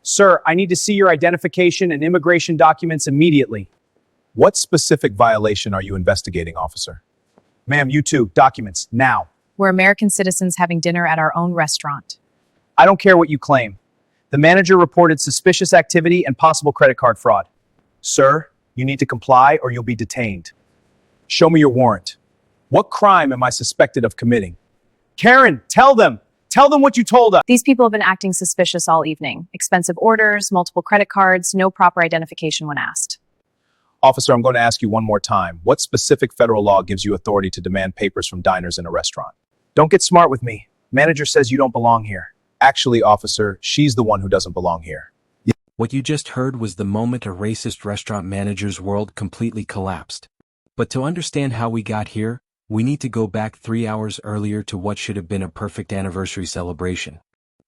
Sir, I need to see your identification and immigration documents immediately. What specific violation are you investigating, officer? Ma'am, you too. Documents, now. We're American citizens having dinner at our own restaurant. I don't care what you claim. The manager reported suspicious activity and possible credit card fraud. Sir, you need to comply or you'll be detained. Show me your warrant. What crime am I suspected of committing? Karen, tell them! Tell them what you told us! These people have been acting suspicious all evening. Expensive orders, multiple credit cards, no proper identification when asked. Officer, I'm going to ask you one more time. What specific federal law gives you authority to demand papers from diners in a restaurant? Don't get smart with me. Manager says you don't belong here. Actually, officer, she's the one who doesn't belong here. What you just heard was the moment a racist restaurant manager's world completely collapsed. But to understand how we got here, we need to go back 3 hours earlier to what should have been a perfect anniversary celebration.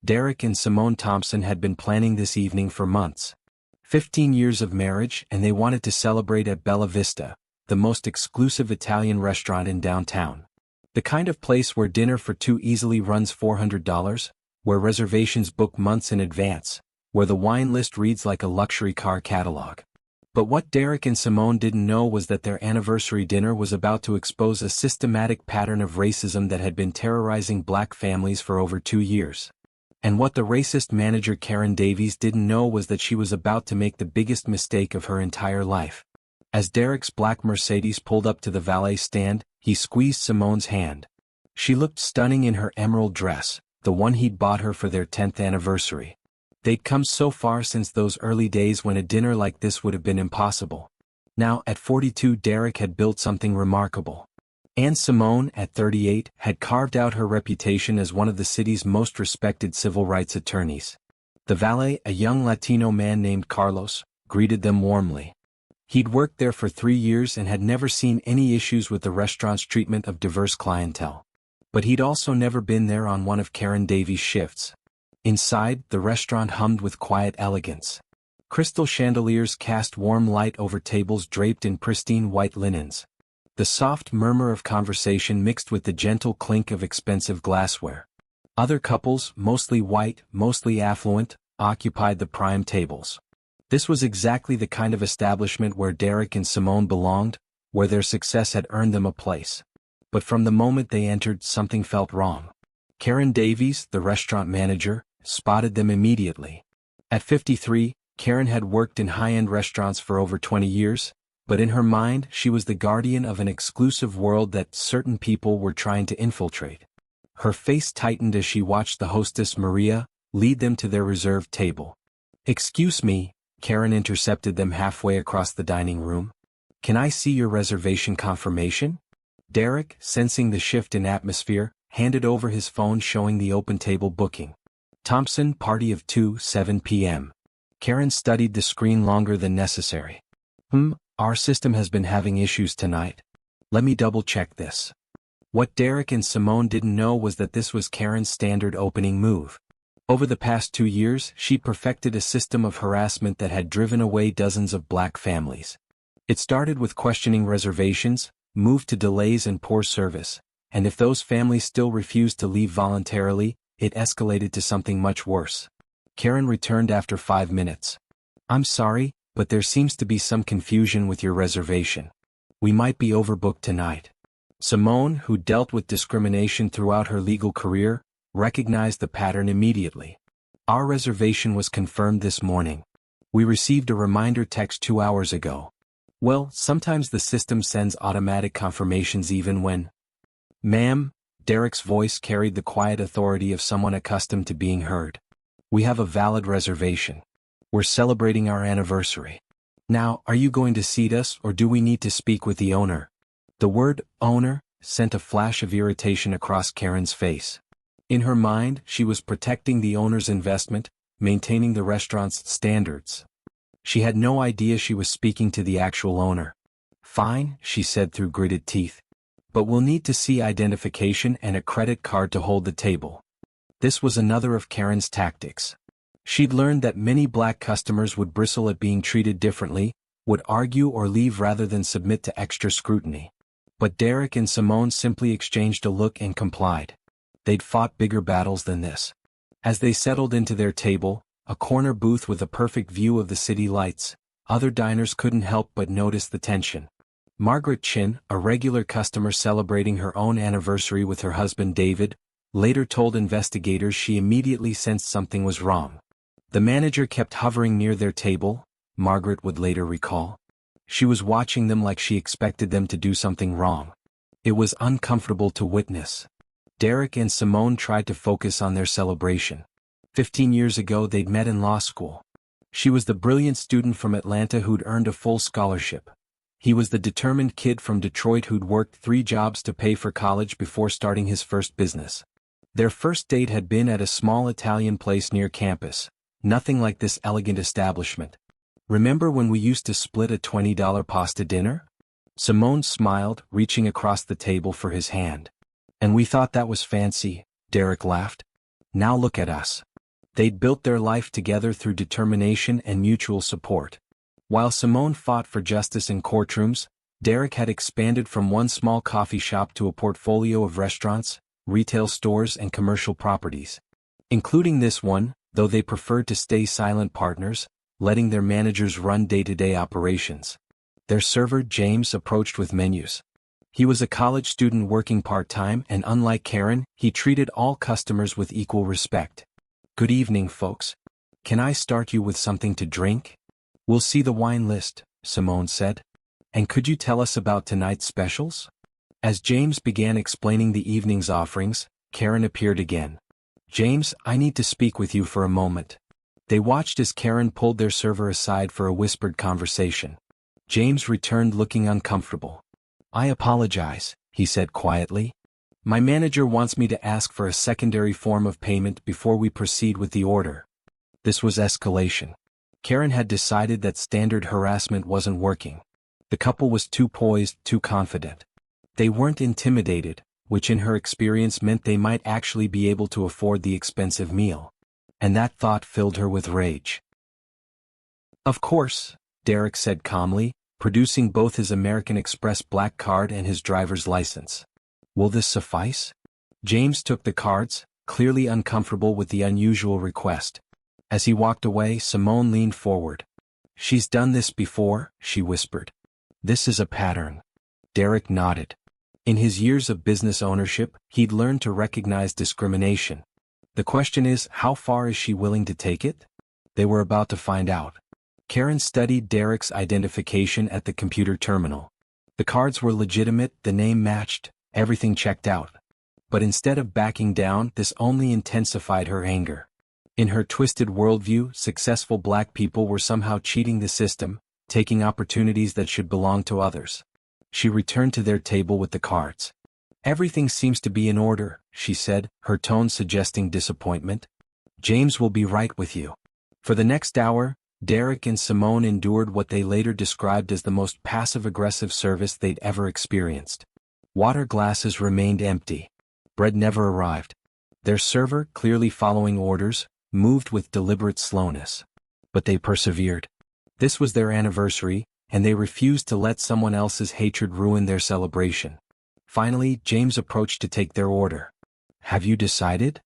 Derrick and Simone Thompson had been planning this evening for months. 15 years of marriage, and they wanted to celebrate at Bella Vista, the most exclusive Italian restaurant in downtown. The kind of place where dinner for two easily runs $400, where reservations book months in advance, where the wine list reads like a luxury car catalog. But what Derrick and Simone didn't know was that their anniversary dinner was about to expose a systematic pattern of racism that had been terrorizing black families for over 2 years. And what the racist manager Karen Davies didn't know was that she was about to make the biggest mistake of her entire life. As Derrick's black Mercedes pulled up to the valet stand, he squeezed Simone's hand. She looked stunning in her emerald dress, the one he'd bought her for their 10th anniversary. They'd come so far since those early days when a dinner like this would have been impossible. Now, at 42, Derrick had built something remarkable. And Simone, at 38, had carved out her reputation as one of the city's most respected civil rights attorneys. The valet, a young Latino man named Carlos, greeted them warmly. He'd worked there for 3 years and had never seen any issues with the restaurant's treatment of diverse clientele. But he'd also never been there on one of Karen Davies' shifts. Inside, the restaurant hummed with quiet elegance. Crystal chandeliers cast warm light over tables draped in pristine white linens. The soft murmur of conversation mixed with the gentle clink of expensive glassware. Other couples, mostly white, mostly affluent, occupied the prime tables. This was exactly the kind of establishment where Derrick and Simone belonged, where their success had earned them a place. But from the moment they entered, something felt wrong. Karen Davies, the restaurant manager, spotted them immediately. At 53, Karen had worked in high-end restaurants for over 20 years, but in her mind she was the guardian of an exclusive world that certain people were trying to infiltrate. Her face tightened as she watched the hostess Maria lead them to their reserved table. "Excuse me," Karen intercepted them halfway across the dining room. "Can I see your reservation confirmation?" Derrick, sensing the shift in atmosphere, handed over his phone showing the open table booking. Thompson, party of 2, 7 p.m. Karen studied the screen longer than necessary. Our system has been having issues tonight. Let me double-check this." What Derrick and Simone didn't know was that this was Karen's standard opening move. Over the past 2 years, she perfected a system of harassment that had driven away dozens of black families. It started with questioning reservations, moved to delays and poor service, and if those families still refused to leave voluntarily, it escalated to something much worse. Karen returned after 5 minutes. "I'm sorry, but there seems to be some confusion with your reservation. We might be overbooked tonight." Simone, who dealt with discrimination throughout her legal career, recognized the pattern immediately. "Our reservation was confirmed this morning. We received a reminder text 2 hours ago." "Well, sometimes the system sends automatic confirmations even when—" "Ma'am," Derrick's voice carried the quiet authority of someone accustomed to being heard. "We have a valid reservation. We're celebrating our anniversary. Now, are you going to seat us or do we need to speak with the owner?" The word "owner" sent a flash of irritation across Karen's face. In her mind, she was protecting the owner's investment, maintaining the restaurant's standards. She had no idea she was speaking to the actual owner. "Fine," she said through gritted teeth. "But we'll need to see identification and a credit card to hold the table." This was another of Karen's tactics. She'd learned that many black customers would bristle at being treated differently, would argue or leave rather than submit to extra scrutiny. But Derrick and Simone simply exchanged a look and complied. They'd fought bigger battles than this. As they settled into their table, a corner booth with a perfect view of the city lights. Other diners couldn't help but notice the tension. Margaret Chin, a regular customer celebrating her own anniversary with her husband David, later told investigators she immediately sensed something was wrong. The manager kept hovering near their table, Margaret would later recall. She was watching them like she expected them to do something wrong. It was uncomfortable to witness. Derrick and Simone tried to focus on their celebration. 15 years ago they'd met in law school. She was the brilliant student from Atlanta who'd earned a full scholarship. He was the determined kid from Detroit who'd worked 3 jobs to pay for college before starting his first business. Their first date had been at a small Italian place near campus, nothing like this elegant establishment. "Remember when we used to split a $20 pasta dinner?" Simone smiled, reaching across the table for his hand. "And we thought that was fancy," Derrick laughed. "Now look at us." They'd built their life together through determination and mutual support. While Simone fought for justice in courtrooms, Derrick had expanded from one small coffee shop to a portfolio of restaurants, retail stores and commercial properties. Including this one, though they preferred to stay silent partners, letting their managers run day-to-day operations. Their server James approached with menus. He was a college student working part-time and unlike Karen, he treated all customers with equal respect. "Good evening, folks. Can I start you with something to drink?" "We'll see the wine list," Simone said. "And could you tell us about tonight's specials?" As James began explaining the evening's offerings, Karen appeared again. "James, I need to speak with you for a moment." They watched as Karen pulled their server aside for a whispered conversation. James returned looking uncomfortable. "I apologize," he said quietly. "My manager wants me to ask for a secondary form of payment before we proceed with the order." This was escalation. Karen had decided that standard harassment wasn't working. The couple was too poised, too confident. They weren't intimidated, which in her experience meant they might actually be able to afford the expensive meal. And that thought filled her with rage. "Of course," Derrick said calmly, producing both his American Express black card and his driver's license. "Will this suffice?" James took the cards, clearly uncomfortable with the unusual request. As he walked away, Simone leaned forward. "She's done this before," she whispered. "This is a pattern." Derrick nodded. In his years of business ownership, he'd learned to recognize discrimination. The question is, how far is she willing to take it? They were about to find out. Karen studied Derrick's identification at the computer terminal. The cards were legitimate, the name matched, everything checked out. But instead of backing down, this only intensified her anger. In her twisted worldview, successful black people were somehow cheating the system, taking opportunities that should belong to others. She returned to their table with the cards. "Everything seems to be in order," she said, her tone suggesting disappointment. "James will be right with you." For the next hour, Derrick and Simone endured what they later described as the most passive-aggressive service they'd ever experienced. Water glasses remained empty. Bread never arrived. Their server, clearly following orders, moved with deliberate slowness. But they persevered. This was their anniversary, and they refused to let someone else's hatred ruin their celebration. Finally, James approached to take their order. "Have you decided?"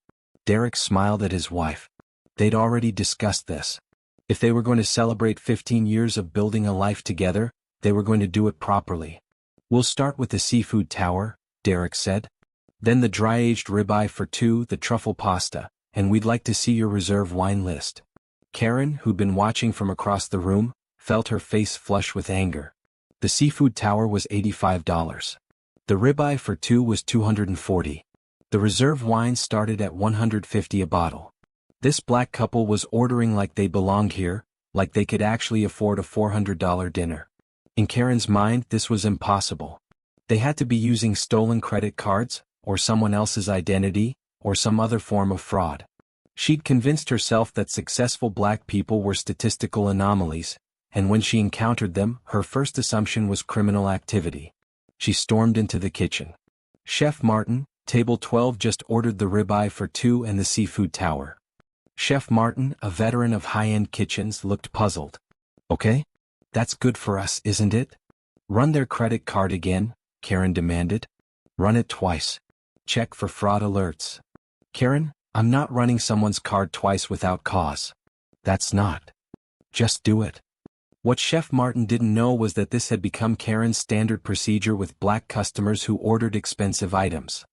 Derrick smiled at his wife. They'd already discussed this. If they were going to celebrate 15 years of building a life together, they were going to do it properly. "We'll start with the seafood tower," Derrick said. "Then the dry-aged ribeye for 2, the truffle pasta, and we'd like to see your reserve wine list." Karen, who'd been watching from across the room, felt her face flush with anger. The seafood tower was $85. The ribeye for 2 was $240. The reserve wine started at $150 a bottle. This black couple was ordering like they belonged here, like they could actually afford a $400 dinner. In Karen's mind, this was impossible. They had to be using stolen credit cards, or someone else's identity, or some other form of fraud. She'd convinced herself that successful black people were statistical anomalies, and when she encountered them, her first assumption was criminal activity. She stormed into the kitchen. Chef Martin, table 12, just ordered the ribeye for 2 and the seafood tower. Chef Martin, a veteran of high-end kitchens, looked puzzled. "Okay? That's good for us, isn't it?" "Run their credit card again," Karen demanded. "Run it twice. Check for fraud alerts." "Karen, I'm not running someone's card twice without cause." That's not. Just do it. What Chef Martin didn't know was that this had become Karen's standard procedure with black customers who ordered expensive items.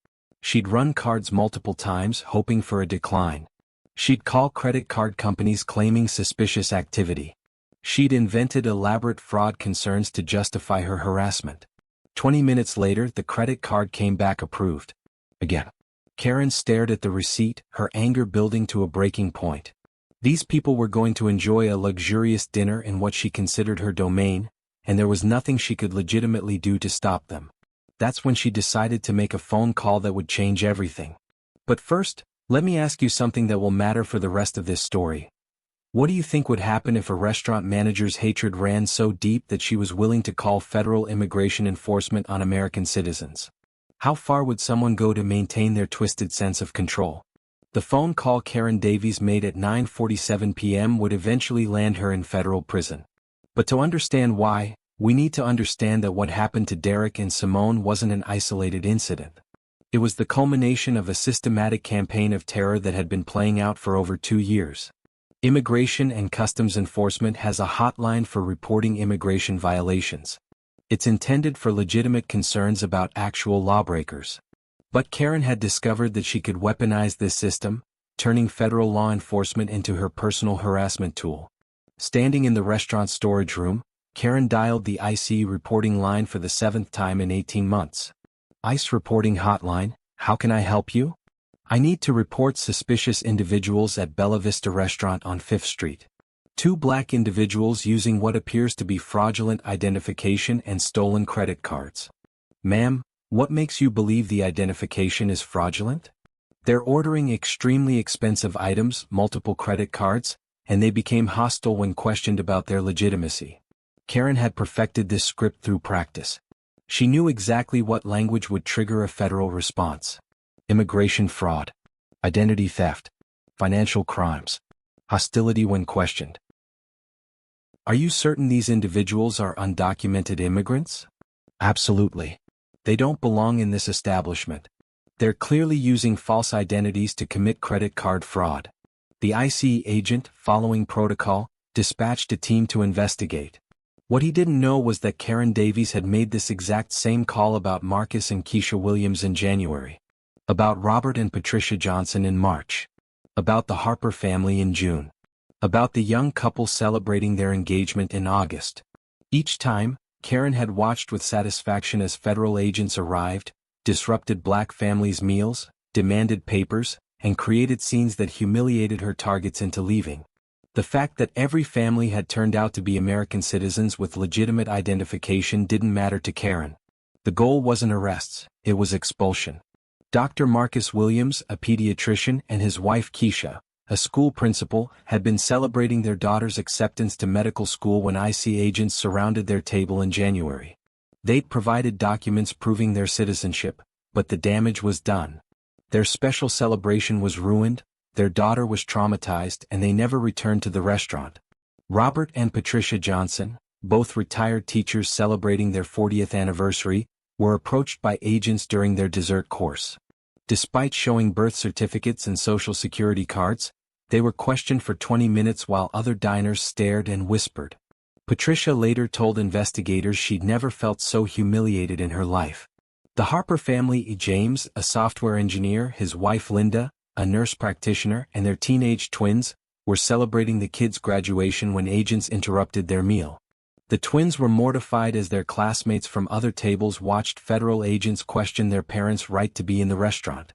She'd run cards multiple times, hoping for a decline. She'd call credit card companies claiming suspicious activity. She'd invented elaborate fraud concerns to justify her harassment. 20 minutes later, the credit card came back approved. Again. Karen stared at the receipt, her anger building to a breaking point. These people were going to enjoy a luxurious dinner in what she considered her domain, and there was nothing she could legitimately do to stop them. That's when she decided to make a phone call that would change everything. But first, let me ask you something that will matter for the rest of this story. What do you think would happen if a restaurant manager's hatred ran so deep that she was willing to call federal immigration enforcement on American citizens? How far would someone go to maintain their twisted sense of control? The phone call Karen Davies made at 9:47 p.m. would eventually land her in federal prison. But to understand why, we need to understand that what happened to Derrick and Simone wasn't an isolated incident. It was the culmination of a systematic campaign of terror that had been playing out for over 2 years. Immigration and Customs Enforcement has a hotline for reporting immigration violations. It's intended for legitimate concerns about actual lawbreakers. But Karen had discovered that she could weaponize this system, turning federal law enforcement into her personal harassment tool. Standing in the restaurant storage room, Karen dialed the IC reporting line for the 7th time in 18 months. ICE reporting hotline, how can I help you? I need to report suspicious individuals at Bella Vista restaurant on 5th Street. 2 black individuals using what appears to be fraudulent identification and stolen credit cards. Ma'am, what makes you believe the identification is fraudulent? They're ordering extremely expensive items, multiple credit cards, and they became hostile when questioned about their legitimacy. Karen had perfected this script through practice. She knew exactly what language would trigger a federal response. Immigration fraud, identity theft, financial crimes, hostility when questioned. Are you certain these individuals are undocumented immigrants? Absolutely. They don't belong in this establishment. They're clearly using false identities to commit credit card fraud. The IC agent, following protocol, dispatched a team to investigate. What he didn't know was that Karen Davies had made this exact same call about Marcus and Keisha Williams in January. About Robert and Patricia Johnson in March. About the Harper family in June. About the young couple celebrating their engagement in August. Each time, Karen had watched with satisfaction as federal agents arrived, disrupted black families' meals, demanded papers, and created scenes that humiliated her targets into leaving. The fact that every family had turned out to be American citizens with legitimate identification didn't matter to Karen. The goal wasn't arrests, it was expulsion. Dr. Marcus Williams, a pediatrician, and his wife Keisha, a school principal, had been celebrating their daughter's acceptance to medical school when IC agents surrounded their table in January. They'd provided documents proving their citizenship, but the damage was done. Their special celebration was ruined, their daughter was traumatized, and they never returned to the restaurant. Robert and Patricia Johnson, both retired teachers celebrating their 40th anniversary, were approached by agents during their dessert course. Despite showing birth certificates and social security cards, they were questioned for 20 minutes while other diners stared and whispered. Patricia later told investigators she'd never felt so humiliated in her life. The Harper family, James, a software engineer, his wife Linda, a nurse practitioner, and their teenage twins, were celebrating the kids' graduation when agents interrupted their meal. The twins were mortified as their classmates from other tables watched federal agents question their parents' right to be in the restaurant.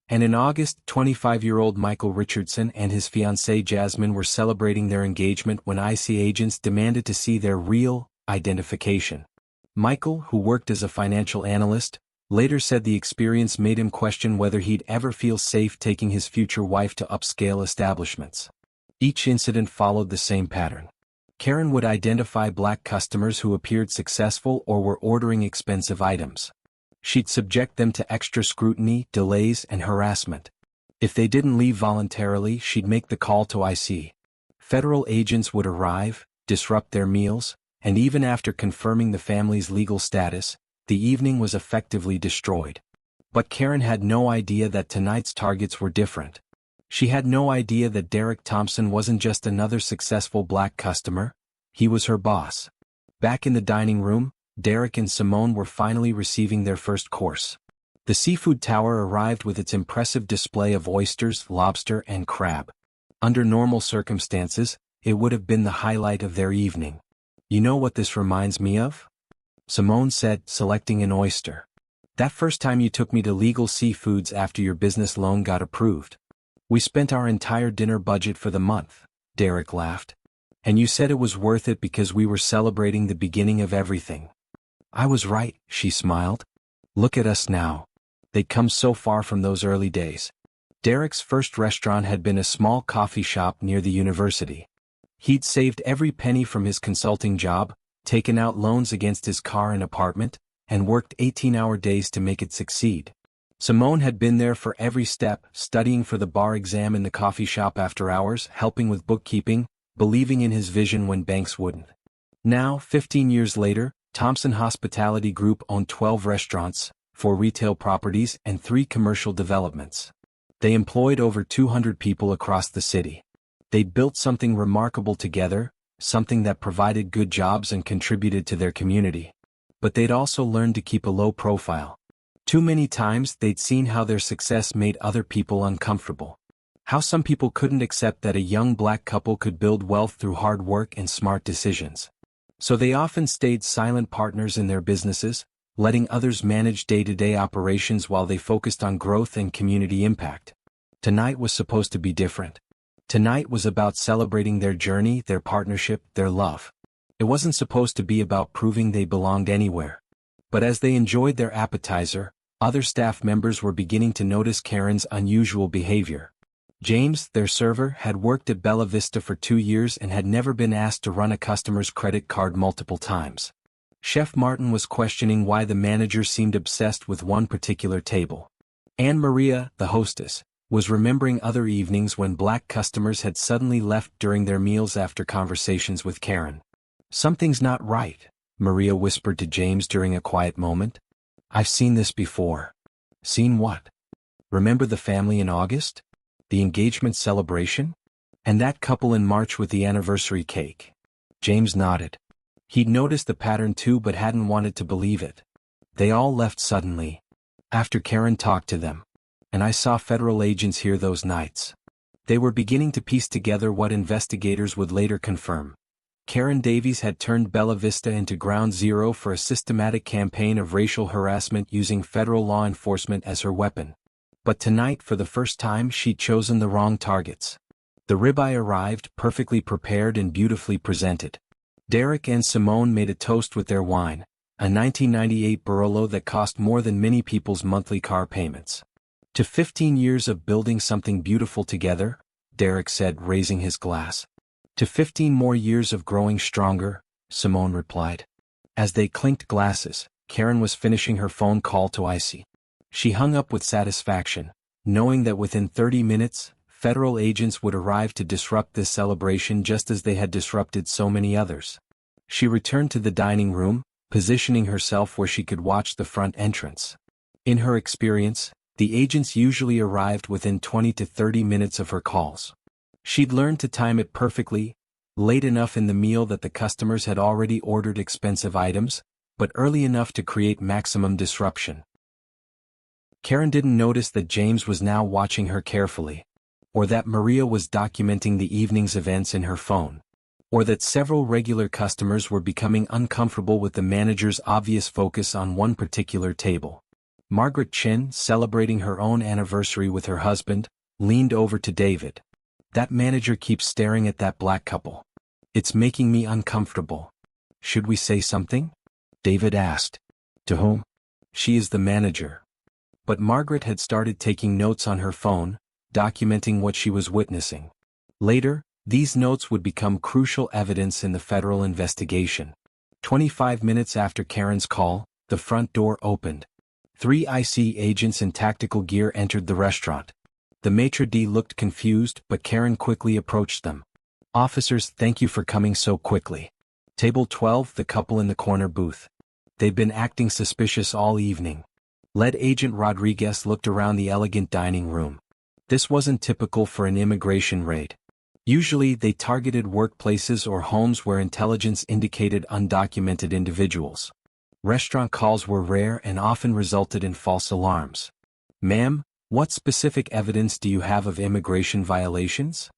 And in August, 25-year-old Michael Richardson and his fiancée Jasmine were celebrating their engagement when IC agents demanded to see their real identification. Michael, who worked as a financial analyst, later said the experience made him question whether he'd ever feel safe taking his future wife to upscale establishments. Each incident followed the same pattern. Karen would identify black customers who appeared successful or were ordering expensive items. She'd subject them to extra scrutiny, delays, and harassment. If they didn't leave voluntarily, she'd make the call to IC. Federal agents would arrive, disrupt their meals, and even after confirming the family's legal status, the evening was effectively destroyed. But Karen had no idea that tonight's targets were different. She had no idea that Derrick Thompson wasn't just another successful black customer, he was her boss. Back in the dining room, Derrick and Simone were finally receiving their first course. The seafood tower arrived with its impressive display of oysters, lobster, and crab. Under normal circumstances, it would have been the highlight of their evening. "You know what this reminds me of?" Simone said, selecting an oyster. "That first time you took me to Legal Seafoods after your business loan got approved. We spent our entire dinner budget for the month," Derrick laughed. "And you said it was worth it because we were celebrating the beginning of everything." "I was right," she smiled. "Look at us now." They'd come so far from those early days. Derrick's first restaurant had been a small coffee shop near the university. He'd saved every penny from his consulting job, taken out loans against his car and apartment, and worked 18-hour days to make it succeed. Simone had been there for every step, studying for the bar exam in the coffee shop after hours, helping with bookkeeping, believing in his vision when banks wouldn't. Now, 15 years later, Thompson Hospitality Group owned 12 restaurants, 4 retail properties, and 3 commercial developments. They employed over 200 people across the city. They'd built something remarkable together, something that provided good jobs and contributed to their community. But they'd also learned to keep a low profile. Too many times they'd seen how their success made other people uncomfortable. How some people couldn't accept that a young black couple could build wealth through hard work and smart decisions. So they often stayed silent partners in their businesses, letting others manage day-to-day operations while they focused on growth and community impact. Tonight was supposed to be different. Tonight was about celebrating their journey, their partnership, their love. It wasn't supposed to be about proving they belonged anywhere. But as they enjoyed their appetizer, other staff members were beginning to notice Karen's unusual behavior. James, their server, had worked at Bella Vista for 2 years and had never been asked to run a customer's credit card multiple times. Chef Martin was questioning why the manager seemed obsessed with one particular table. Anne Maria, the hostess, was remembering other evenings when black customers had suddenly left during their meals after conversations with Karen. "Something's not right," Maria whispered to James during a quiet moment. "I've seen this before." "Seen what?" "Remember the family in August? The engagement celebration? And that couple in March with the anniversary cake?" James nodded. He'd noticed the pattern too but hadn't wanted to believe it. "They all left suddenly. After Karen talked to them. And I saw federal agents here those nights." They were beginning to piece together what investigators would later confirm. Karen Davies had turned Bella Vista into ground zero for a systematic campaign of racial harassment using federal law enforcement as her weapon. But tonight, for the first time, she'd chosen the wrong targets. The ribeye arrived, perfectly prepared and beautifully presented. Derrick and Simone made a toast with their wine, a 1998 Barolo that cost more than many people's monthly car payments. "To 15 years of building something beautiful together," Derrick said, raising his glass. "To 15 more years of growing stronger," Simone replied. As they clinked glasses, Karen was finishing her phone call to Icy. She hung up with satisfaction, knowing that within 30 minutes, federal agents would arrive to disrupt this celebration just as they had disrupted so many others. She returned to the dining room, positioning herself where she could watch the front entrance. In her experience, the agents usually arrived within 20 to 30 minutes of her calls. She'd learned to time it perfectly, late enough in the meal that the customers had already ordered expensive items, but early enough to create maximum disruption. Karen didn't notice that James was now watching her carefully, or that Maria was documenting the evening's events in her phone, or that several regular customers were becoming uncomfortable with the manager's obvious focus on one particular table. Margaret Chin, celebrating her own anniversary with her husband, leaned over to David. "That manager keeps staring at that black couple. It's making me uncomfortable. Should we say something?" David asked. "To whom?" "She is the manager." But Margaret had started taking notes on her phone, documenting what she was witnessing. Later, these notes would become crucial evidence in the federal investigation. 25 minutes after Karen's call, the front door opened. 3 IC agents in tactical gear entered the restaurant. The maitre d' looked confused, but Karen quickly approached them. "Officers, thank you for coming so quickly. Table 12, the couple in the corner booth. They've been acting suspicious all evening." Lead Agent Rodriguez looked around the elegant dining room. This wasn't typical for an immigration raid. Usually, they targeted workplaces or homes where intelligence indicated undocumented individuals. Restaurant calls were rare and often resulted in false alarms. Ma'am, what specific evidence do you have of immigration violations?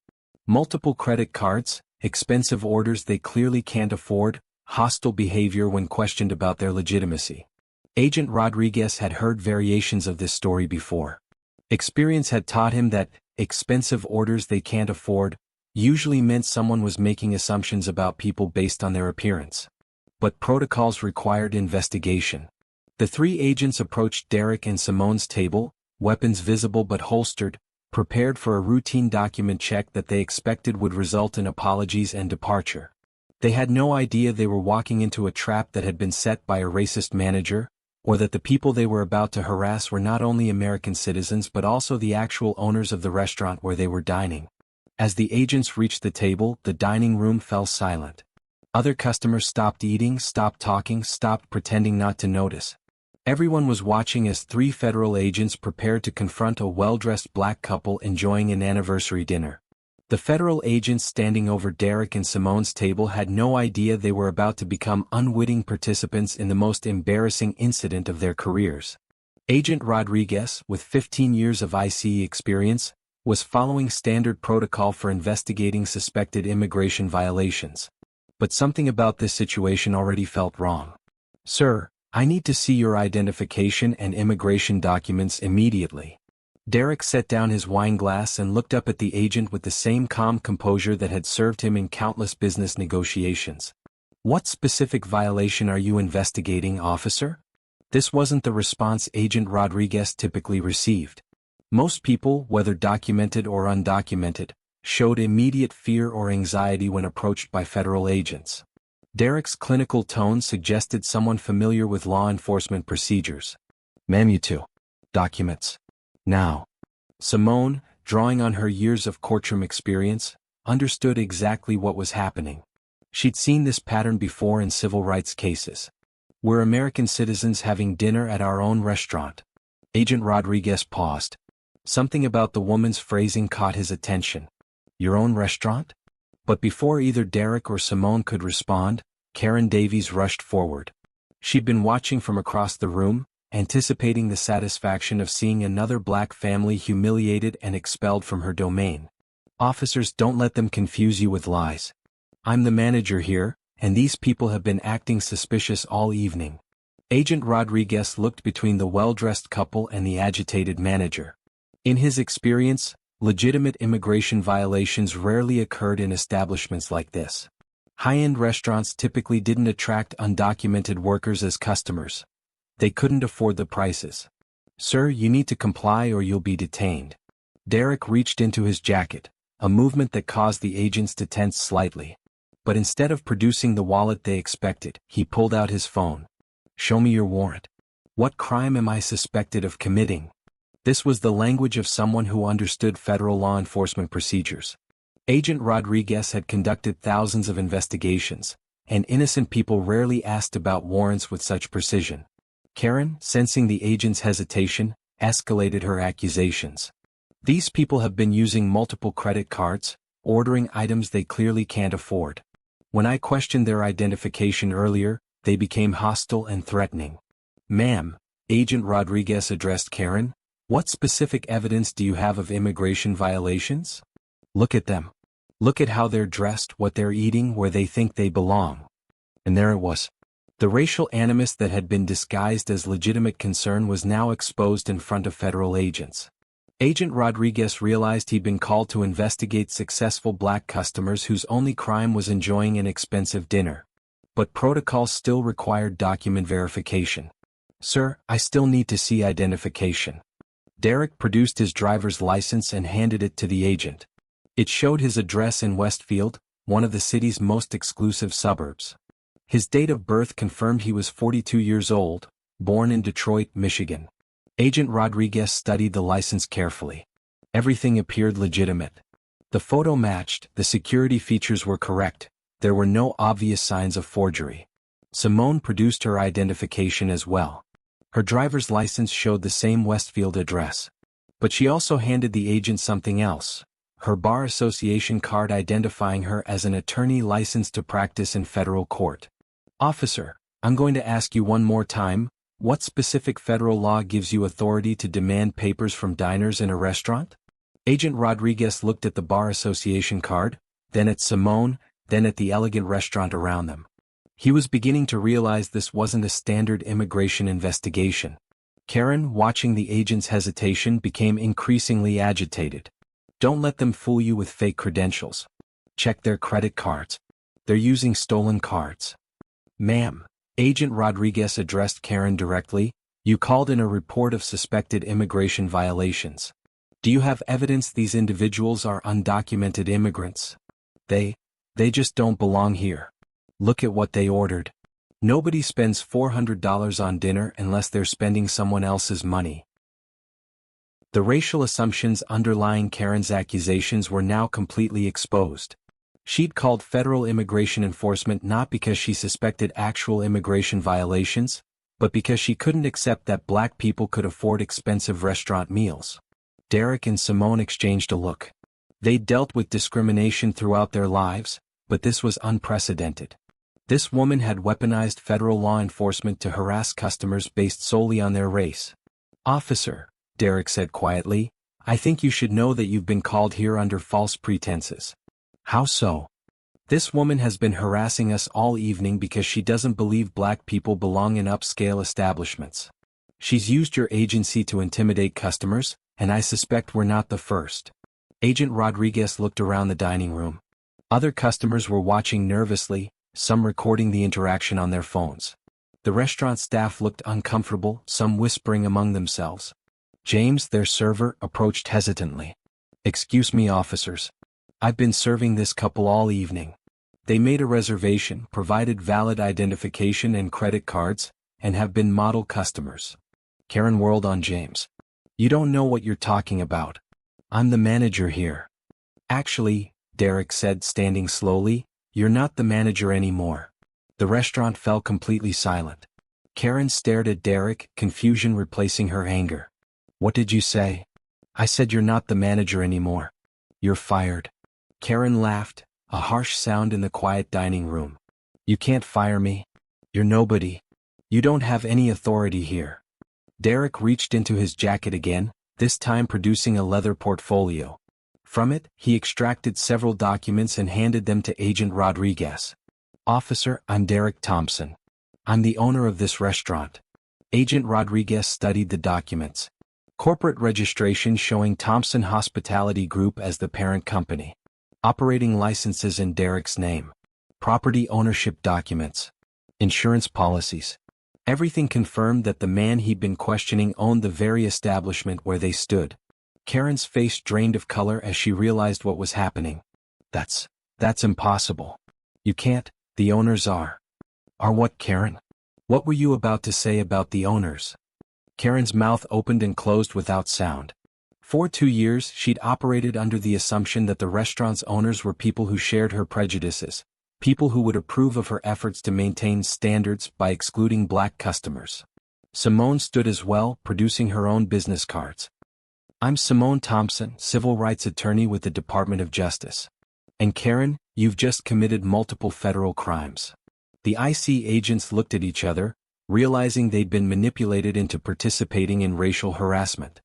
Multiple credit cards, expensive orders they clearly can't afford, hostile behavior when questioned about their legitimacy. Agent Rodriguez had heard variations of this story before. Experience had taught him that expensive orders they can't afford usually meant someone was making assumptions about people based on their appearance. But protocols required investigation. The three agents approached Derrick and Simone's table, weapons visible but holstered, prepared for a routine document check that they expected would result in apologies and departure. They had no idea they were walking into a trap that had been set by a racist manager, or that the people they were about to harass were not only American citizens but also the actual owners of the restaurant where they were dining. As the agents reached the table, the dining room fell silent. Other customers stopped eating, stopped talking, stopped pretending not to notice. Everyone was watching as three federal agents prepared to confront a well-dressed black couple enjoying an anniversary dinner. The federal agents standing over Derrick and Simone's table had no idea they were about to become unwitting participants in the most embarrassing incident of their careers. Agent Rodriguez, with 15 years of ICE experience, was following standard protocol for investigating suspected immigration violations. But something about this situation already felt wrong. "Sir, I need to see your identification and immigration documents immediately." Derrick set down his wine glass and looked up at the agent with the same calm composure that had served him in countless business negotiations. "What specific violation are you investigating, officer?" This wasn't the response Agent Rodriguez typically received. Most people, whether documented or undocumented, showed immediate fear or anxiety when approached by federal agents. Derrick's clinical tone suggested someone familiar with law enforcement procedures. "Ma'am, you two. Documents. Now." Simone, drawing on her years of courtroom experience, understood exactly what was happening. She'd seen this pattern before in civil rights cases. "We're American citizens having dinner at our own restaurant." Agent Rodriguez paused. Something about the woman's phrasing caught his attention. "Your own restaurant?" But before either Derrick or Simone could respond, Karen Davies rushed forward. She'd been watching from across the room, anticipating the satisfaction of seeing another black family humiliated and expelled from her domain. "Officers, don't let them confuse you with lies. I'm the manager here, and these people have been acting suspicious all evening." Agent Rodriguez looked between the well-dressed couple and the agitated manager. In his experience, legitimate immigration violations rarely occurred in establishments like this. High-end restaurants typically didn't attract undocumented workers as customers. They couldn't afford the prices. "Sir, you need to comply or you'll be detained." Derrick reached into his jacket, a movement that caused the agents to tense slightly. But instead of producing the wallet they expected, he pulled out his phone. "Show me your warrant. What crime am I suspected of committing?" This was the language of someone who understood federal law enforcement procedures. Agent Rodriguez had conducted thousands of investigations, and innocent people rarely asked about warrants with such precision. Karen, sensing the agent's hesitation, escalated her accusations. "These people have been using multiple credit cards, ordering items they clearly can't afford. When I questioned their identification earlier, they became hostile and threatening." "Ma'am," Agent Rodriguez addressed Karen, "what specific evidence do you have of immigration violations? Look at them. Look at how they're dressed, what they're eating, where they think they belong." And there it was. The racial animus that had been disguised as legitimate concern was now exposed in front of federal agents. Agent Rodriguez realized he'd been called to investigate successful black customers whose only crime was enjoying an expensive dinner. But protocol still required document verification. "Sir, I still need to see identification." Derrick produced his driver's license and handed it to the agent. It showed his address in Westfield, one of the city's most exclusive suburbs. His date of birth confirmed he was 42 years old, born in Detroit, Michigan. Agent Rodriguez studied the license carefully. Everything appeared legitimate. The photo matched, the security features were correct, there were no obvious signs of forgery. Simone produced her identification as well. Her driver's license showed the same Westfield address. But she also handed the agent something else. Her bar association card identifying her as an attorney licensed to practice in federal court. Officer, I'm going to ask you one more time, what specific federal law gives you authority to demand papers from diners in a restaurant? Agent Rodriguez looked at the bar association card, then at Simone, then at the elegant restaurant around them. He was beginning to realize this wasn't a standard immigration investigation. Karen, watching the agent's hesitation, became increasingly agitated. Don't let them fool you with fake credentials. Check their credit cards. They're using stolen cards. Ma'am, Agent Rodriguez addressed Karen directly, you called in a report of suspected immigration violations. Do you have evidence these individuals are undocumented immigrants? They just don't belong here. Look at what they ordered. Nobody spends $400 on dinner unless they're spending someone else's money. The racial assumptions underlying Karen's accusations were now completely exposed. She'd called federal immigration enforcement not because she suspected actual immigration violations, but because she couldn't accept that black people could afford expensive restaurant meals. Derrick and Simone exchanged a look. They'd dealt with discrimination throughout their lives, but this was unprecedented. This woman had weaponized federal law enforcement to harass customers based solely on their race. Officer, Derrick said quietly, I think you should know that you've been called here under false pretenses. How so? This woman has been harassing us all evening because she doesn't believe black people belong in upscale establishments. She's used your agency to intimidate customers, and I suspect we're not the first. Agent Rodriguez looked around the dining room. Other customers were watching nervously, some recording the interaction on their phones. The restaurant staff looked uncomfortable, some whispering among themselves. James, their server, approached hesitantly. Excuse me, officers. I've been serving this couple all evening. They made a reservation, provided valid identification and credit cards, and have been model customers. Karen whirled on James. You don't know what you're talking about. I'm the manager here. Actually, Derrick said, standing slowly, you're not the manager anymore. The restaurant fell completely silent. Karen stared at Derrick, confusion replacing her anger. What did you say? I said you're not the manager anymore. You're fired. Karen laughed, a harsh sound in the quiet dining room. You can't fire me. You're nobody. You don't have any authority here. Derrick reached into his jacket again, this time producing a leather portfolio. From it, he extracted several documents and handed them to Agent Rodriguez. Officer, I'm Derrick Thompson. I'm the owner of this restaurant. Agent Rodriguez studied the documents. Corporate registration showing Thompson Hospitality Group as the parent company. Operating licenses in Derrick's name. Property ownership documents. Insurance policies. Everything confirmed that the man he'd been questioning owned the very establishment where they stood. Karen's face drained of color as she realized what was happening. That's impossible. You can't, the owners are. Are what, Karen? What were you about to say about the owners? Karen's mouth opened and closed without sound. For 2 years, she'd operated under the assumption that the restaurant's owners were people who shared her prejudices, people who would approve of her efforts to maintain standards by excluding black customers. Simone stood as well, producing her own business cards. I'm Simone Thompson, civil rights attorney with the Department of Justice. And Karen, you've just committed multiple federal crimes. The IC agents looked at each other, realizing they'd been manipulated into participating in racial harassment.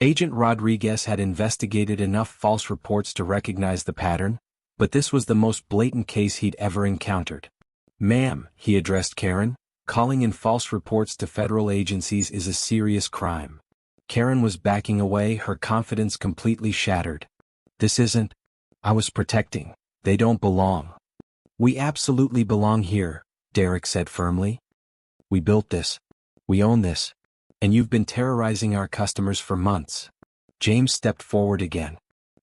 Agent Rodriguez had investigated enough false reports to recognize the pattern, but this was the most blatant case he'd ever encountered. Ma'am, he addressed Karen, calling in false reports to federal agencies is a serious crime. Karen was backing away, her confidence completely shattered. This isn't. I was protecting. They don't belong. We absolutely belong here, Derrick said firmly. We built this. We own this. And you've been terrorizing our customers for months. James stepped forward again.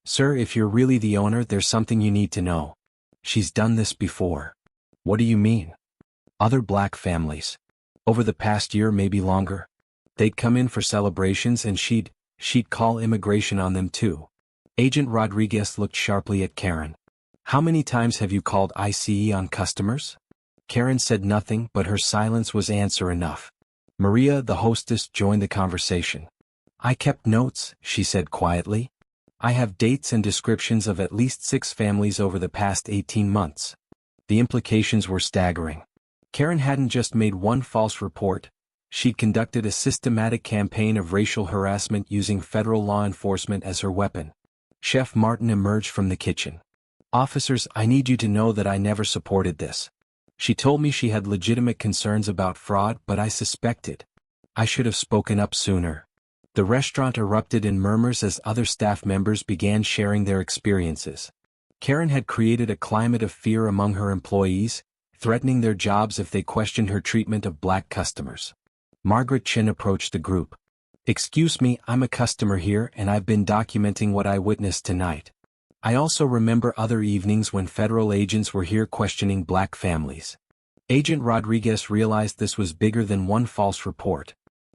Sir, if you're really the owner, there's something you need to know. She's done this before. What do you mean? Other black families. Over the past year, maybe longer. They'd come in for celebrations and she'd call immigration on them too. Agent Rodriguez looked sharply at Karen. How many times have you called ICE on customers? Karen said nothing, but her silence was answer enough. Maria, the hostess, joined the conversation. I kept notes, she said quietly. I have dates and descriptions of at least 6 families over the past 18 months. The implications were staggering. Karen hadn't just made one false report, she'd conducted a systematic campaign of racial harassment using federal law enforcement as her weapon. Chef Martin emerged from the kitchen. Officers, I need you to know that I never supported this. She told me she had legitimate concerns about fraud, but I suspected. I should have spoken up sooner. The restaurant erupted in murmurs as other staff members began sharing their experiences. Karen had created a climate of fear among her employees, threatening their jobs if they questioned her treatment of black customers. Margaret Chin approached the group. Excuse me, I'm a customer here and I've been documenting what I witnessed tonight. I also remember other evenings when federal agents were here questioning black families. Agent Rodriguez realized this was bigger than one false report.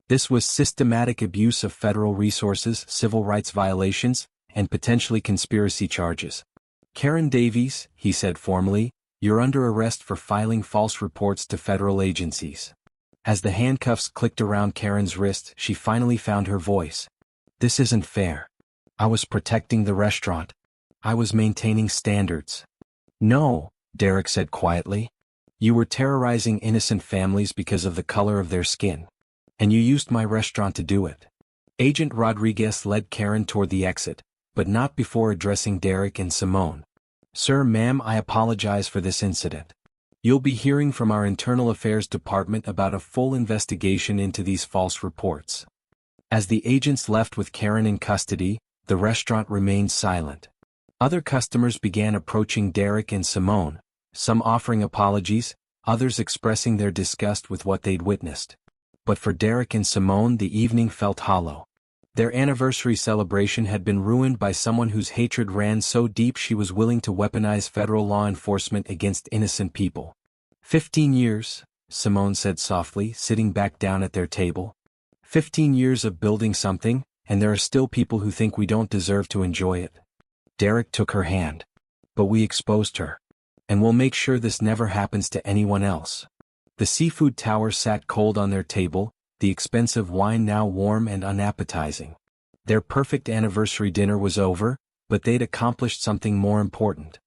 This was systematic abuse of federal resources, civil rights violations, and potentially conspiracy charges. Karen Davies, he said formally, you're under arrest for filing false reports to federal agencies. As the handcuffs clicked around Karen's wrist, she finally found her voice. This isn't fair. I was protecting the restaurant. I was maintaining standards. No, Derrick said quietly. You were terrorizing innocent families because of the color of their skin. And you used my restaurant to do it. Agent Rodriguez led Karen toward the exit, but not before addressing Derrick and Simone. Sir, ma'am, I apologize for this incident. You'll be hearing from our Internal Affairs Department about a full investigation into these false reports. As the agents left with Karen in custody, the restaurant remained silent. Other customers began approaching Derrick and Simone, some offering apologies, others expressing their disgust with what they'd witnessed. But for Derrick and Simone, the evening felt hollow. Their anniversary celebration had been ruined by someone whose hatred ran so deep she was willing to weaponize federal law enforcement against innocent people. 15 years, Simone said softly, sitting back down at their table. 15 years of building something, and there are still people who think we don't deserve to enjoy it. Derrick took her hand. But we exposed her. And we'll make sure this never happens to anyone else. The seafood tower sat cold on their table, the expensive wine now warm and unappetizing. Their perfect anniversary dinner was over, but they'd accomplished something more important.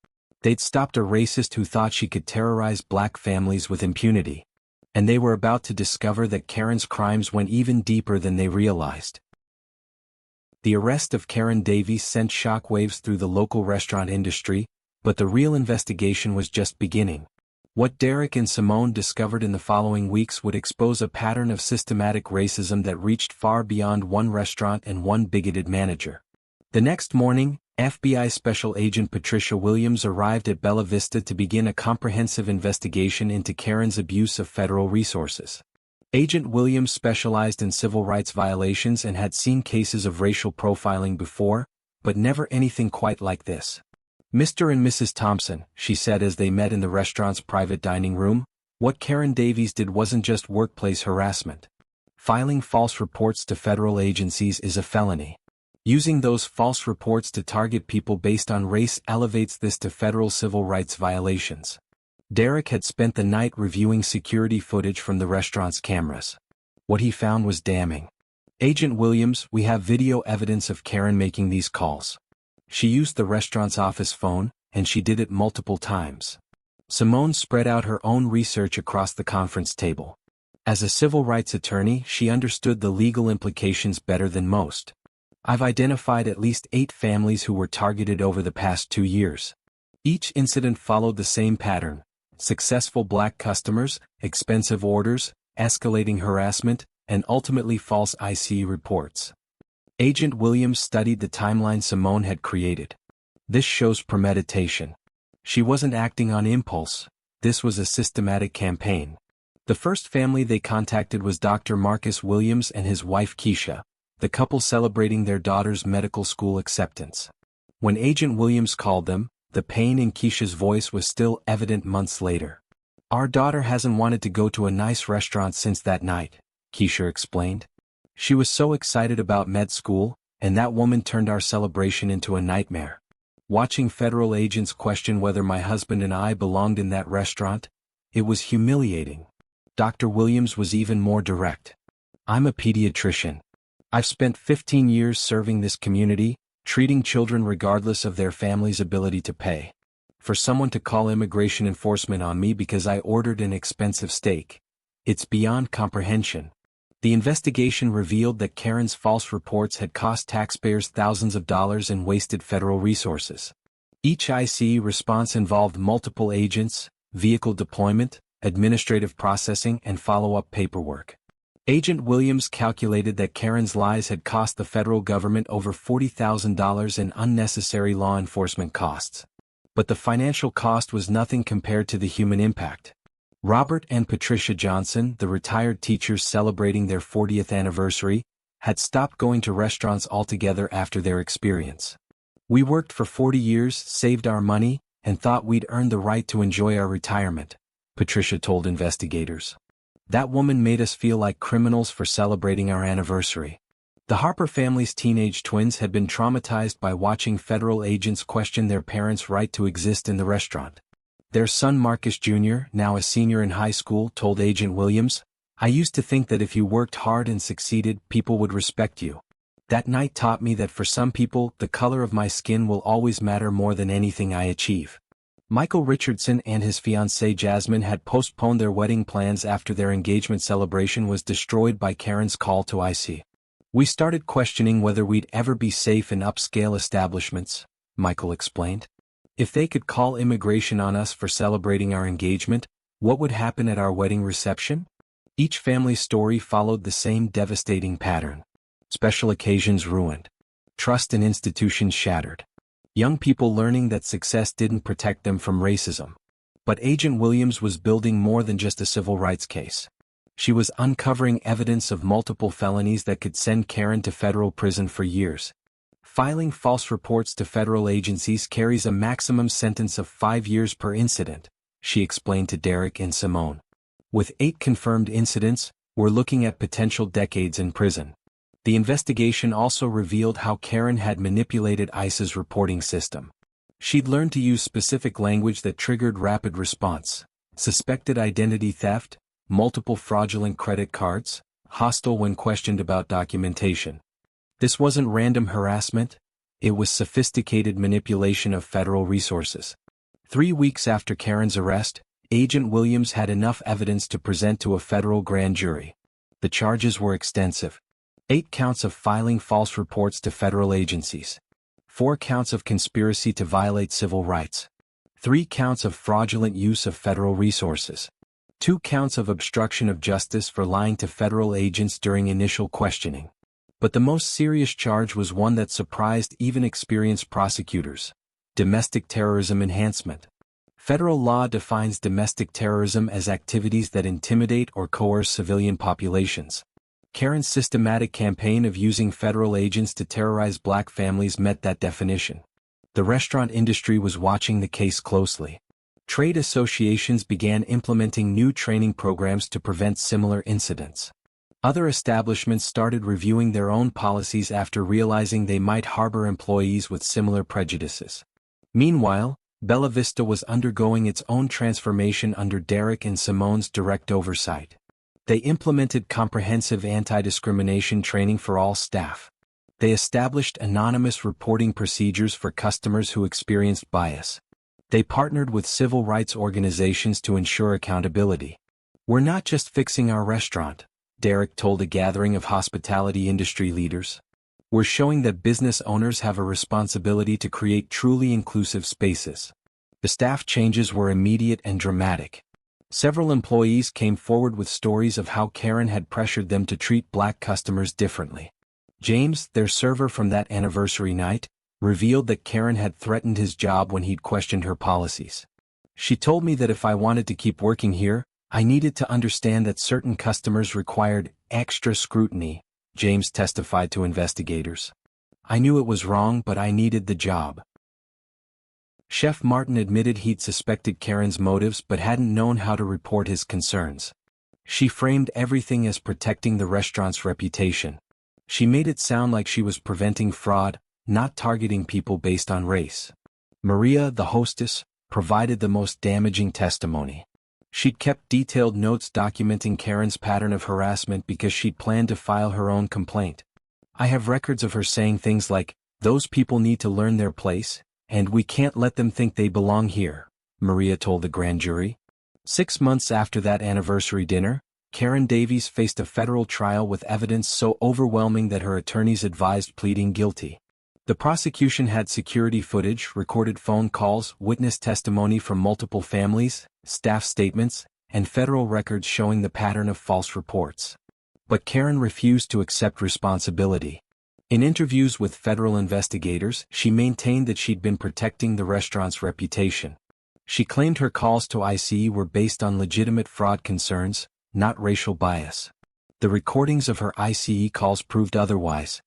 They'd stopped a racist who thought she could terrorize black families with impunity. And they were about to discover that Karen's crimes went even deeper than they realized. The arrest of Karen Davies sent shockwaves through the local restaurant industry, but the real investigation was just beginning. What Derrick and Simone discovered in the following weeks would expose a pattern of systematic racism that reached far beyond one restaurant and one bigoted manager. The next morning, FBI Special Agent Patricia Williams arrived at Bella Vista to begin a comprehensive investigation into Karen's abuse of federal resources. Agent Williams specialized in civil rights violations and had seen cases of racial profiling before, but never anything quite like this. Mr. and Mrs. Thompson, she said as they met in the restaurant's private dining room, what Karen Davies did wasn't just workplace harassment. Filing false reports to federal agencies is a felony. Using those false reports to target people based on race elevates this to federal civil rights violations. Derrick had spent the night reviewing security footage from the restaurant's cameras. What he found was damning. Agent Williams, we have video evidence of Karen making these calls. She used the restaurant's office phone, and she did it multiple times. Simone spread out her own research across the conference table. As a civil rights attorney, she understood the legal implications better than most. I've identified at least 8 families who were targeted over the past 2 years. Each incident followed the same pattern: successful black customers, expensive orders, escalating harassment, and ultimately false IC reports. Agent Williams studied the timeline Simone had created. This shows premeditation. She wasn't acting on impulse. This was a systematic campaign. The first family they contacted was Dr. Marcus Williams and his wife Keisha, the couple celebrating their daughter's medical school acceptance. When Agent Williams called them, the pain in Keisha's voice was still evident months later. Our daughter hasn't wanted to go to a nice restaurant since that night, Keisha explained. She was so excited about med school, and that woman turned our celebration into a nightmare. Watching federal agents question whether my husband and I belonged in that restaurant, it was humiliating. Dr. Williams was even more direct. I'm a pediatrician. I've spent 15 years serving this community, treating children regardless of their family's ability to pay. For someone to call immigration enforcement on me because I ordered an expensive steak, it's beyond comprehension. The investigation revealed that Karen's false reports had cost taxpayers thousands of dollars and wasted federal resources. Each ICE response involved multiple agents, vehicle deployment, administrative processing, and follow-up paperwork. Agent Williams calculated that Karen's lies had cost the federal government over $40,000 in unnecessary law enforcement costs. But the financial cost was nothing compared to the human impact. Robert and Patricia Johnson, the retired teachers celebrating their 40th anniversary, had stopped going to restaurants altogether after their experience. "We worked for 40 years, saved our money, and thought we'd earned the right to enjoy our retirement," Patricia told investigators. "That woman made us feel like criminals for celebrating our anniversary." The Harper family's teenage twins had been traumatized by watching federal agents question their parents' right to exist in the restaurant. Their son Marcus Jr., now a senior in high school, told Agent Williams, "I used to think that if you worked hard and succeeded, people would respect you. That night taught me that for some people, the color of my skin will always matter more than anything I achieve." Michael Richardson and his fiancée Jasmine had postponed their wedding plans after their engagement celebration was destroyed by Karen's call to ICE. "We started questioning whether we'd ever be safe in upscale establishments," Michael explained. "If they could call immigration on us for celebrating our engagement, what would happen at our wedding reception?" Each family's story followed the same devastating pattern. Special occasions ruined. Trust in institutions shattered. Young people learning that success didn't protect them from racism. But Agent Williams was building more than just a civil rights case. She was uncovering evidence of multiple felonies that could send Karen to federal prison for years. Filing false reports to federal agencies carries a maximum sentence of 5 years per incident, she explained to Derrick and Simone. With 8 confirmed incidents, we're looking at potential decades in prison. The investigation also revealed how Karen had manipulated ICE's reporting system. She'd learned to use specific language that triggered rapid response: suspected identity theft, multiple fraudulent credit cards, hostile when questioned about documentation. This wasn't random harassment, it was sophisticated manipulation of federal resources. 3 weeks after Karen's arrest, Agent Williams had enough evidence to present to a federal grand jury. The charges were extensive. 8 counts of filing false reports to federal agencies. 4 counts of conspiracy to violate civil rights. 3 counts of fraudulent use of federal resources. 2 counts of obstruction of justice for lying to federal agents during initial questioning. But the most serious charge was one that surprised even experienced prosecutors: domestic terrorism enhancement. Federal law defines domestic terrorism as activities that intimidate or coerce civilian populations. Karen's systematic campaign of using federal agents to terrorize black families met that definition. The restaurant industry was watching the case closely. Trade associations began implementing new training programs to prevent similar incidents. Other establishments started reviewing their own policies after realizing they might harbor employees with similar prejudices. Meanwhile, Bella Vista was undergoing its own transformation under Derrick and Simone's direct oversight. They implemented comprehensive anti-discrimination training for all staff. They established anonymous reporting procedures for customers who experienced bias. They partnered with civil rights organizations to ensure accountability. "We're not just fixing our restaurant," Derrick told a gathering of hospitality industry leaders. "We're showing that business owners have a responsibility to create truly inclusive spaces." The staff changes were immediate and dramatic. Several employees came forward with stories of how Karen had pressured them to treat black customers differently. James, their server from that anniversary night, revealed that Karen had threatened his job when he'd questioned her policies. "She told me that if I wanted to keep working here, I needed to understand that certain customers required extra scrutiny," James testified to investigators. "I knew it was wrong, but I needed the job." Chef Martin admitted he'd suspected Karen's motives but hadn't known how to report his concerns. She framed everything as protecting the restaurant's reputation. She made it sound like she was preventing fraud, not targeting people based on race. Maria, the hostess, provided the most damaging testimony. She'd kept detailed notes documenting Karen's pattern of harassment because she'd planned to file her own complaint. I have records of her saying things like, "Those people need to learn their place, and we can't let them think they belong here," Maria told the grand jury. 6 months after that anniversary dinner, Karen Davies faced a federal trial with evidence so overwhelming that her attorneys advised pleading guilty. The prosecution had security footage, recorded phone calls, witness testimony from multiple families, staff statements, and federal records showing the pattern of false reports. But Karen refused to accept responsibility. In interviews with federal investigators, she maintained that she'd been protecting the restaurant's reputation. She claimed her calls to ICE were based on legitimate fraud concerns, not racial bias. The recordings of her ICE calls proved otherwise.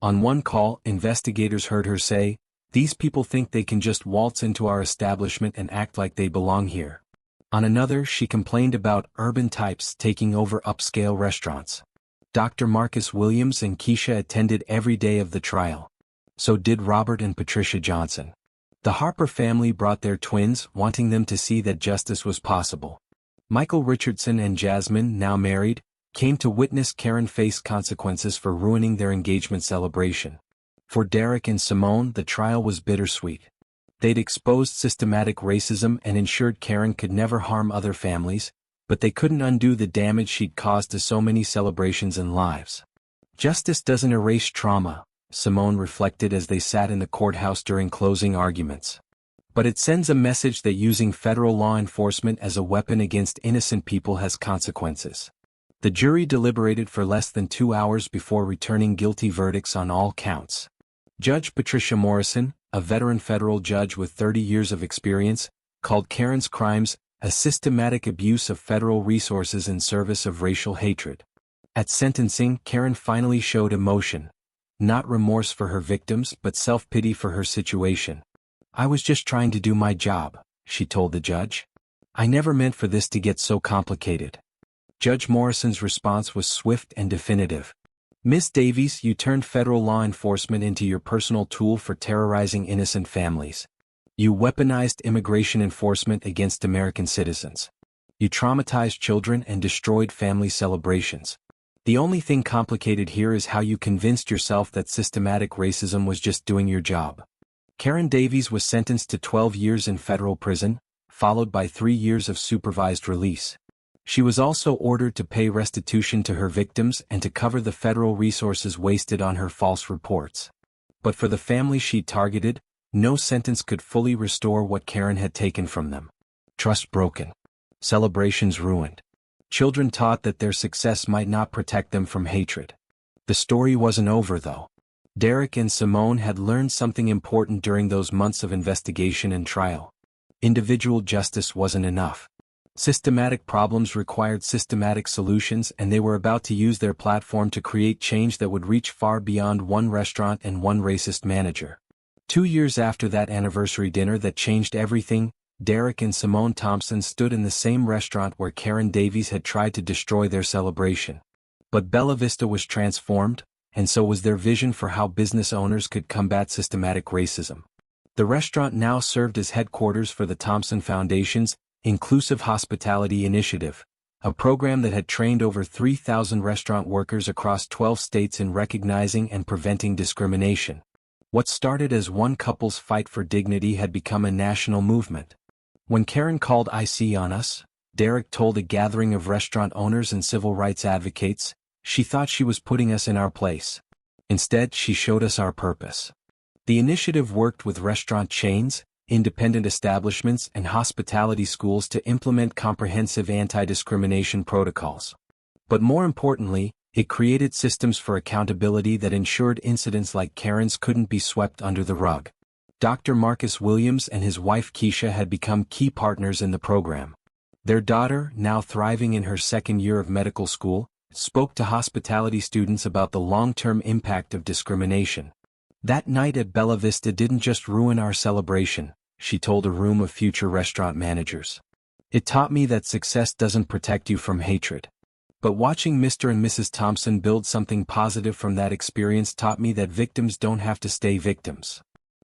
On one call, investigators heard her say, "These people think they can just waltz into our establishment and act like they belong here." On another, she complained about urban types taking over upscale restaurants. Dr. Marcus Williams and Keisha attended every day of the trial. So did Robert and Patricia Johnson. The Harper family brought their twins, wanting them to see that justice was possible. Michael Richardson and Jasmine, now married, came to witness Karen face consequences for ruining their engagement celebration. For Derrick and Simone, the trial was bittersweet. They'd exposed systematic racism and ensured Karen could never harm other families, but they couldn't undo the damage she'd caused to so many celebrations and lives. Justice doesn't erase trauma, Simone reflected as they sat in the courthouse during closing arguments. But it sends a message that using federal law enforcement as a weapon against innocent people has consequences. The jury deliberated for less than 2 hours before returning guilty verdicts on all counts. Judge Patricia Morrison, a veteran federal judge with 30 years of experience, called Karen's crimes a systematic abuse of federal resources in service of racial hatred. At sentencing, Karen finally showed emotion. Not remorse for her victims, but self-pity for her situation. "I was just trying to do my job," she told the judge. "I never meant for this to get so complicated." Judge Morrison's response was swift and definitive. "Ms. Davies, you turned federal law enforcement into your personal tool for terrorizing innocent families. You weaponized immigration enforcement against American citizens. You traumatized children and destroyed family celebrations. The only thing complicated here is how you convinced yourself that systematic racism was just doing your job." Karen Davies was sentenced to 12 years in federal prison, followed by 3 years of supervised release. She was also ordered to pay restitution to her victims and to cover the federal resources wasted on her false reports. But for the family she targeted, no sentence could fully restore what Karen had taken from them. Trust broken. Celebrations ruined. Children taught that their success might not protect them from hatred. The story wasn't over though. Derrick and Simone had learned something important during those months of investigation and trial. Individual justice wasn't enough. Systematic problems required systematic solutions, and they were about to use their platform to create change that would reach far beyond one restaurant and one racist manager. 2 years after that anniversary dinner that changed everything, Derrick and Simone Thompson stood in the same restaurant where Karen Davies had tried to destroy their celebration. But Bella Vista was transformed, and so was their vision for how business owners could combat systematic racism. The restaurant now served as headquarters for the Thompson Foundation's Inclusive Hospitality Initiative, a program that had trained over 3,000 restaurant workers across 12 states in recognizing and preventing discrimination. What started as one couple's fight for dignity had become a national movement. When Karen called IC on us, Derrick told a gathering of restaurant owners and civil rights advocates, she thought she was putting us in our place. Instead, she showed us our purpose. The initiative worked with restaurant chains, independent establishments, and hospitality schools to implement comprehensive anti-discrimination protocols. But more importantly, it created systems for accountability that ensured incidents like Karen's couldn't be swept under the rug. Dr. Marcus Williams and his wife Keisha had become key partners in the program. Their daughter, now thriving in her second year of medical school, spoke to hospitality students about the long-term impact of discrimination. "That night at Bella Vista didn't just ruin our celebration," she told a room of future restaurant managers. "It taught me that success doesn't protect you from hatred. But watching Mr. and Mrs. Thompson build something positive from that experience taught me that victims don't have to stay victims."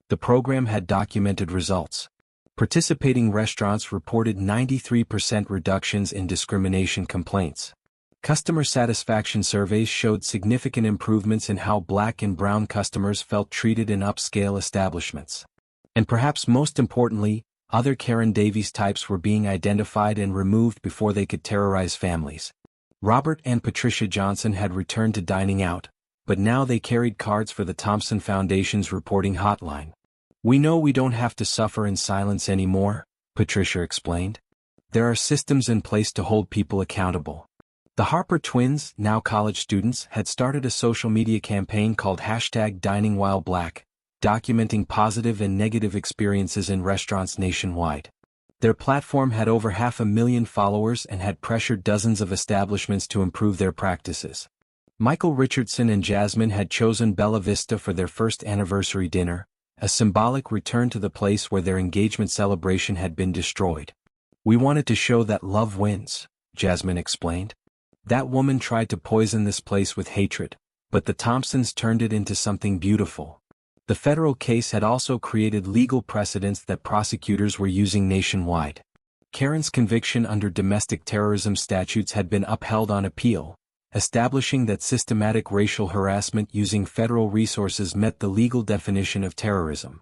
The program had documented results. Participating restaurants reported 93% reductions in discrimination complaints. Customer satisfaction surveys showed significant improvements in how Black and brown customers felt treated in upscale establishments. And perhaps most importantly, other Karen Davies types were being identified and removed before they could terrorize families. Robert and Patricia Johnson had returned to dining out, but now they carried cards for the Thompson Foundation's reporting hotline. "We know we don't have to suffer in silence anymore," Patricia explained. "There are systems in place to hold people accountable." The Harper twins, now college students, had started a social media campaign called #DiningWhileBlack, documenting positive and negative experiences in restaurants nationwide. Their platform had over 500,000 followers and had pressured dozens of establishments to improve their practices. Michael Richardson and Jasmine had chosen Bella Vista for their first anniversary dinner, a symbolic return to the place where their engagement celebration had been destroyed. "We wanted to show that love wins," Jasmine explained. "That woman tried to poison this place with hatred, but the Thompsons turned it into something beautiful." The federal case had also created legal precedents that prosecutors were using nationwide. Karen's conviction under domestic terrorism statutes had been upheld on appeal, establishing that systematic racial harassment using federal resources met the legal definition of terrorism.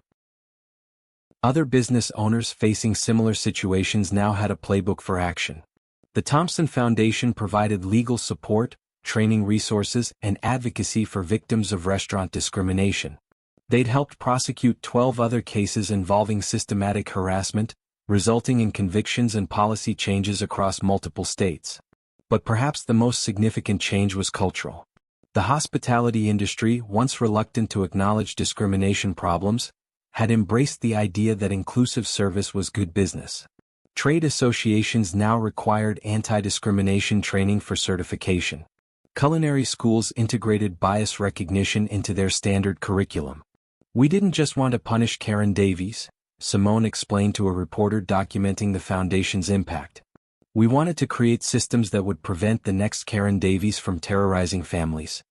Other business owners facing similar situations now had a playbook for action. The Thompson Foundation provided legal support, training resources, and advocacy for victims of restaurant discrimination. They'd helped prosecute 12 other cases involving systematic harassment, resulting in convictions and policy changes across multiple states. But perhaps the most significant change was cultural. The hospitality industry, once reluctant to acknowledge discrimination problems, had embraced the idea that inclusive service was good business. Trade associations now required anti-discrimination training for certification. Culinary schools integrated bias recognition into their standard curriculum. "We didn't just want to punish Karen Davies," Simone explained to a reporter documenting the foundation's impact. "We wanted to create systems that would prevent the next Karen Davies from terrorizing families."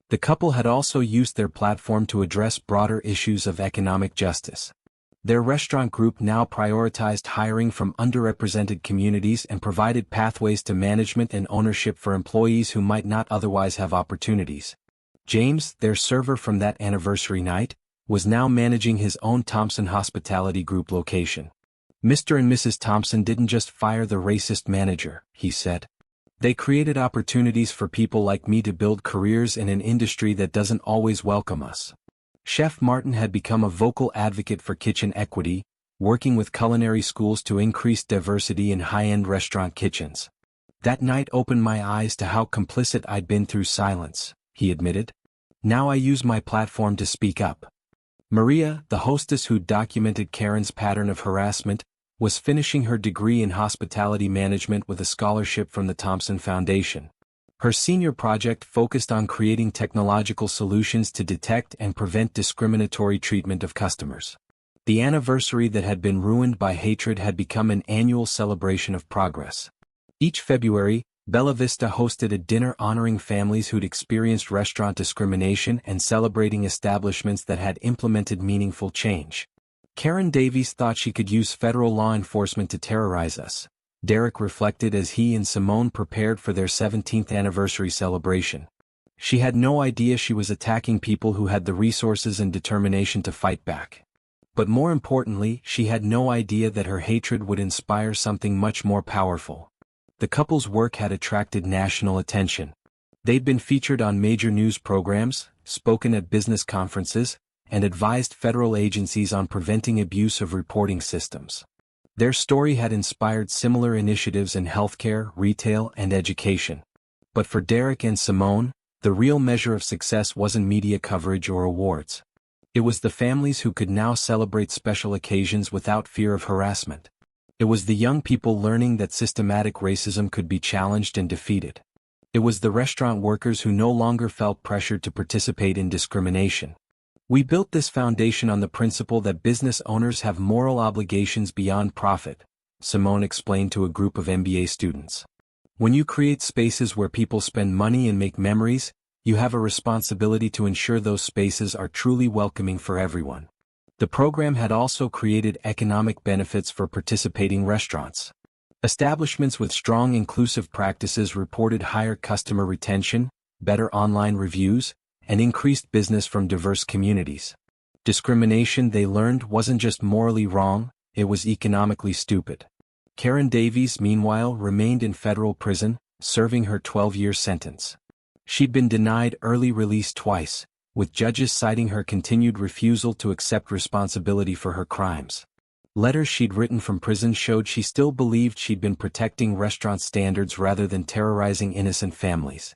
The couple had also used their platform to address broader issues of economic justice. Their restaurant group now prioritized hiring from underrepresented communities and provided pathways to management and ownership for employees who might not otherwise have opportunities. James, their server from that anniversary night, was now managing his own Thompson Hospitality Group location. "Mr. and Mrs. Thompson didn't just fire the racist manager," he said. "They created opportunities for people like me to build careers in an industry that doesn't always welcome us." Chef Martin had become a vocal advocate for kitchen equity, working with culinary schools to increase diversity in high-end restaurant kitchens. "That night opened my eyes to how complicit I'd been through silence," he admitted. "Now I use my platform to speak up." Maria, the hostess who documented Karen's pattern of harassment, was finishing her degree in hospitality management with a scholarship from the Thompson Foundation. Her senior project focused on creating technological solutions to detect and prevent discriminatory treatment of customers. The anniversary that had been ruined by hatred had become an annual celebration of progress. Each February, Bella Vista hosted a dinner honoring families who'd experienced restaurant discrimination and celebrating establishments that had implemented meaningful change. "Karen Davies thought she could use federal law enforcement to terrorize us," Derrick reflected as he and Simone prepared for their 17th anniversary celebration. "She had no idea she was attacking people who had the resources and determination to fight back. But more importantly, she had no idea that her hatred would inspire something much more powerful." The couple's work had attracted national attention. They'd been featured on major news programs, spoken at business conferences, and advised federal agencies on preventing abuse of reporting systems. Their story had inspired similar initiatives in healthcare, retail, and education. But for Derrick and Simone, the real measure of success wasn't media coverage or awards. It was the families who could now celebrate special occasions without fear of harassment. It was the young people learning that systematic racism could be challenged and defeated. It was the restaurant workers who no longer felt pressured to participate in discrimination. "We built this foundation on the principle that business owners have moral obligations beyond profit," Simone explained to a group of MBA students. "When you create spaces where people spend money and make memories, you have a responsibility to ensure those spaces are truly welcoming for everyone." The program had also created economic benefits for participating restaurants. Establishments with strong inclusive practices reported higher customer retention, better online reviews, and increased business from diverse communities. Discrimination, they learned, wasn't just morally wrong, it was economically stupid. Karen Davies, meanwhile, remained in federal prison, serving her 12-year sentence. She'd been denied early release twice, with judges citing her continued refusal to accept responsibility for her crimes. Letters she'd written from prison showed she still believed she'd been protecting restaurant standards rather than terrorizing innocent families.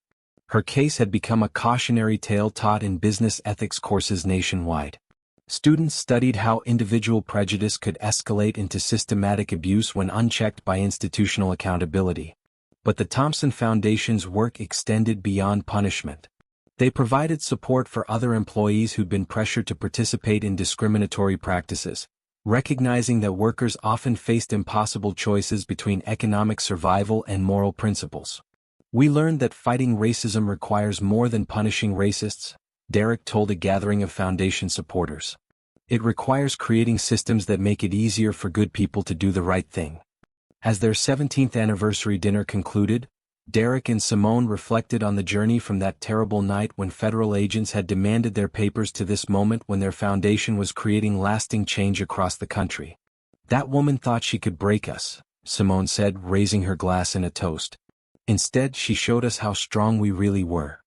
Her case had become a cautionary tale taught in business ethics courses nationwide. Students studied how individual prejudice could escalate into systematic abuse when unchecked by institutional accountability. But the Thompson Foundation's work extended beyond punishment. They provided support for other employees who'd been pressured to participate in discriminatory practices, recognizing that workers often faced impossible choices between economic survival and moral principles. "We learned that fighting racism requires more than punishing racists," Derrick told a gathering of Foundation supporters. "It requires creating systems that make it easier for good people to do the right thing." As their 17th anniversary dinner concluded, Derrick and Simone reflected on the journey from that terrible night when federal agents had demanded their papers to this moment when their foundation was creating lasting change across the country. "That woman thought she could break us," Simone said, raising her glass in a toast. "Instead, she showed us how strong we really were."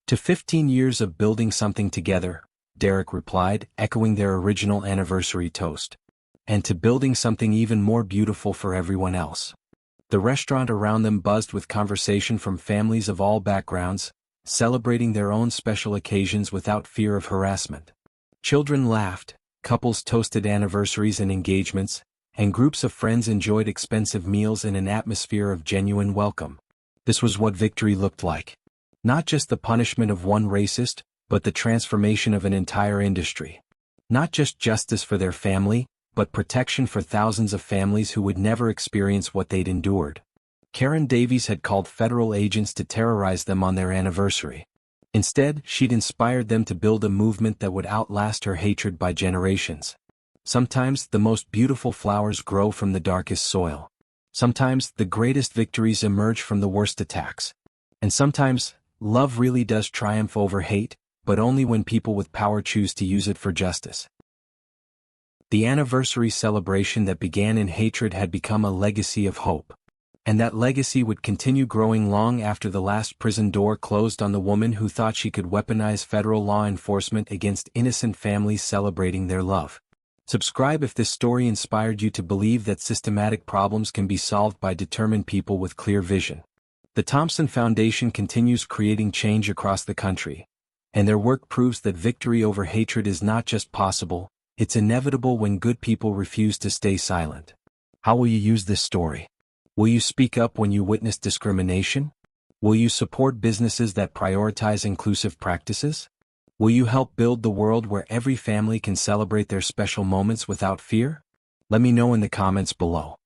"To 15 years of building something together," Derrick replied, echoing their original anniversary toast. "And to building something even more beautiful for everyone else." The restaurant around them buzzed with conversation from families of all backgrounds, celebrating their own special occasions without fear of harassment. Children laughed, couples toasted anniversaries and engagements, and groups of friends enjoyed expensive meals in an atmosphere of genuine welcome. This was what victory looked like. Not just the punishment of one racist, but the transformation of an entire industry. Not just justice for their family, but protection for thousands of families who would never experience what they'd endured. Karen Davies had called federal agents to terrorize them on their anniversary. Instead, she'd inspired them to build a movement that would outlast her hatred by generations. Sometimes the most beautiful flowers grow from the darkest soil. Sometimes the greatest victories emerge from the worst attacks. And sometimes, love really does triumph over hate, but only when people with power choose to use it for justice. The anniversary celebration that began in hatred had become a legacy of hope. And that legacy would continue growing long after the last prison door closed on the woman who thought she could weaponize federal law enforcement against innocent families celebrating their love. Subscribe if this story inspired you to believe that systematic problems can be solved by determined people with clear vision. The Thompson Foundation continues creating change across the country, and their work proves that victory over hatred is not just possible, it's inevitable when good people refuse to stay silent. How will you use this story? Will you speak up when you witness discrimination? Will you support businesses that prioritize inclusive practices? Will you help build the world where every family can celebrate their special moments without fear? Let me know in the comments below.